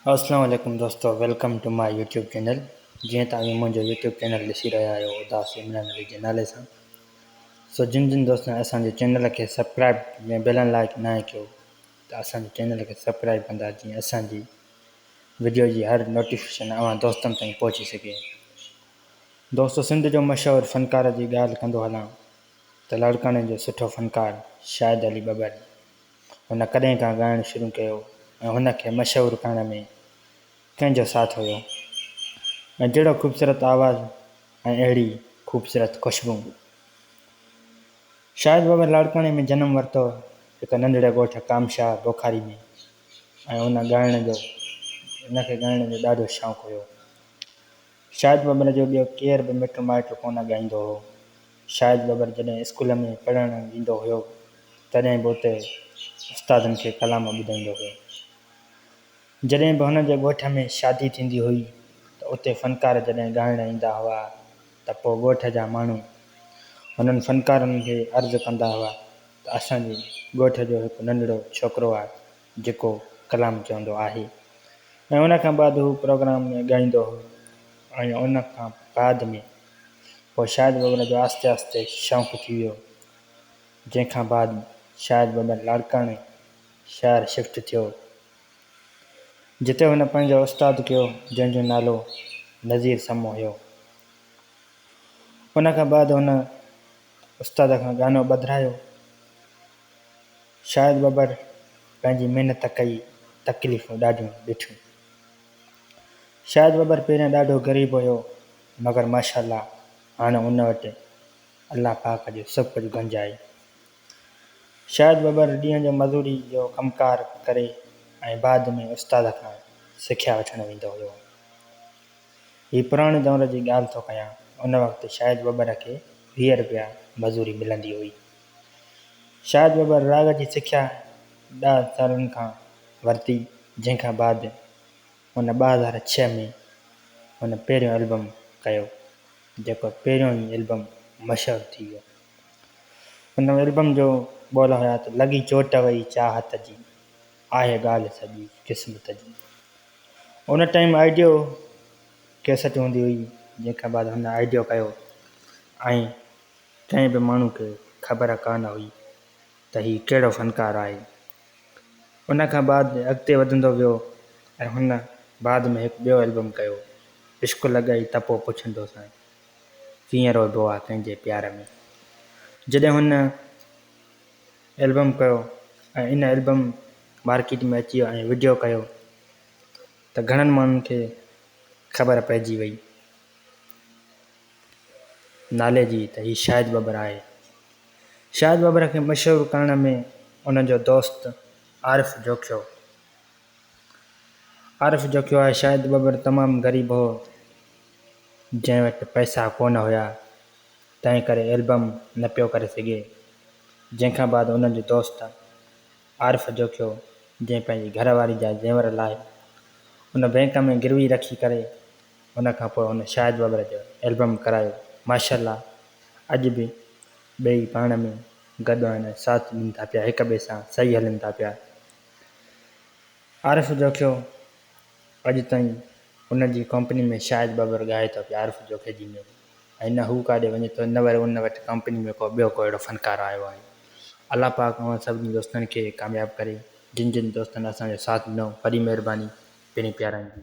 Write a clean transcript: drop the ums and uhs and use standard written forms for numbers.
अस्सलाम वालेकुम दोस्तों, welcome to my YouTube channel. जीअं तव्हां मुंहिंजो यूट्यूब चैनल ॾिसी रहिया आहियो उदास इमरान अली जे नाले सां। सो जिन दोस्तनि असांजे चैनल खे सब्सक्राइब या बेल लाइक न कयो त असांजे चैनल खे सब्सक्राइब कंदा, जीअं असांजी वीडियो जी हर नोटिफिकेशन अव्हां दोस्तनि ताईं पहुची सघे। दोस्तों, सिंध जो मशहूरु फ़नकार जी ॻाल्हि कंदो हलां त लाड़काणे जो सुठो फ़नकार शाहिद अली बबर हुन कॾहिं खां ॻाइणु शुरू कयो ऐं हुनखे मशहूरु करण में कंहिंजो साथ हुयो ऐं जहिड़ो ख़ूबसूरत आवाज़ु ऐं अहिड़ी ख़ूबसूरत खुशबू। शाहिद बबर लाड़काणे में जनमु वरितो हिकु नंढड़े ॻोठ कामशाह बुखारी में ऐं हुनखे ॻाइण जो ॾाढो शौक़ु हुयो। शाहिद बबर जो ॿियो केर बि मिटु माइटु कोन ॻाईंदो हो। शाहिद बबर जॾहिं स्कूल में पढ़णु ईंदो हुयो तॾहिं बि उते उस्तादनि खे कलाम ॿुधाईंदो हुयो। जॾहिं बि हुन जे ॻोठ में शादी थींदी हुई त उते फ़नकार जॾहिं ॻाइणु ईंदा हुआ त पोइ ॻोठ जा माण्हू हुननि फ़नकारनि खे अर्ज़ु कंदा हुआ त असांजे ॻोठ जो हिकु नंढड़ो छोकिरो आहे जेको कलाम चवंदो आहे, ऐं उन खां बाद हू प्रोग्राम में ॻाईंदो हो। ऐं उन खां बाद में पोइ शाहिद बबर जो आहिस्ते आहिस्ते शौक़ु थी वियो, जंहिंखां बाद शाहिद बबर लाड़काणे शहर शिफ्ट थियो, जिते हुन पंहिंजो उस्तादु कयो जंहिंजो नालो नज़ीर समो हुयो। उन खां बाद हुन उस्ताद खां गानो ॿधायो। शाहिद बबर पंहिंजी महिनत कई, तकलीफ़ूं ॾाढियूं ॾिठियूं। शाहिद बबर पहिरियों ॾाढो ग़रीब हुयो, मगर माशाअल्लाह हाणे उन वटि अल्लाह पाक जो सभु कुझु गंज आहे। शाहिद बबर ॾींहं जो मज़ूरी जो कमकार करे ऐं बाद में उस्ताद खां सिखिया वठणु वेंदो हुयो। हीअ पुराणे दौर जी ॻाल्हि थो कयां। उन वक़्तु शाहिद बबर खे 20 रुपया मज़ूरी मिलंदी हुई। शाहिद बबर राग जी सिखिया 10 सालनि खां वरिती, जंहिंखां बाद हुन 2006 में हुन पहिरियों एल्बम कयो, जेको पहिरियों ई एल्बम मशहूरु थी वियो। हुन एल्बम जो ॿोल हुया त लॻी चोट वई चाहत जी, आहे ॻाल्हि सॼी क़िस्मत जी। उन टाइम आइडियो कैसेट हूंदी हुई, जंहिंखां बाद हुन आइडियो कयो ऐं कंहिं बि माण्हू खे ख़बर कान हुई त हीउ कहिड़ो फ़नकार आहे। उन खां बाद अॻिते वधंदो वियो ऐं हुन बाद में हिकु ॿियो एल्बम कयो, इश्क लॻाई त पोइ पुछंदोसांइ कीअं रोइबो आहे कंहिंजे प्यार में। जॾहिं हुन एल्बम कयो ऐं इन एल्बम मार्केट में अची वियो ऐं वीडियो कयो त घणनि माण्हुनि खे ख़बर पइजी वई नाले जी त हीउ शाहिद बबर आहे। शाहिद बबर खे मशहूरु करण में उनजो दोस्त आरिफ़ जोखियो आहे। शाहिद बबर तमामु ग़रीब हो, जंहिं वटि पैसा कोन हुया, तंहिं करे एल्बम न पियो करे सघे। जंहिंखां बाद उनजो दोस्त आरिफ़ जोखियो, जंहिं पंहिंजी घरवारी जा ज़ेवर लाइ उन बैंक में गिरवी रखी करे उन खां पोइ हुन शाहिद बबर जो एल्बम करायो। माशाअल्लाह अॼु बि ॿई पाण में गॾु आहिनि, साथ ॾियनि था पिया, हिक ॿिए सां सही हलनि था पिया। आरिफ़ जोखियो अॼु ताईं उनजी कंपनी में शाहिद बबर ॻाए थो पियो, आरिफ़ जोखे जी में, ऐं न हू काॾे वञे थो, न वरी उन वटि कंपनी में को ॿियो को अहिड़ो फ़नकार आयो आहे। अल्लाह पाक अव्हां सभिनी दोस्तनि खे कामयाबु करे। जिन दोस्तनि असांजो साथ ॾिनो, वॾी महिरबानी, पहिरीं प्यारनि जी।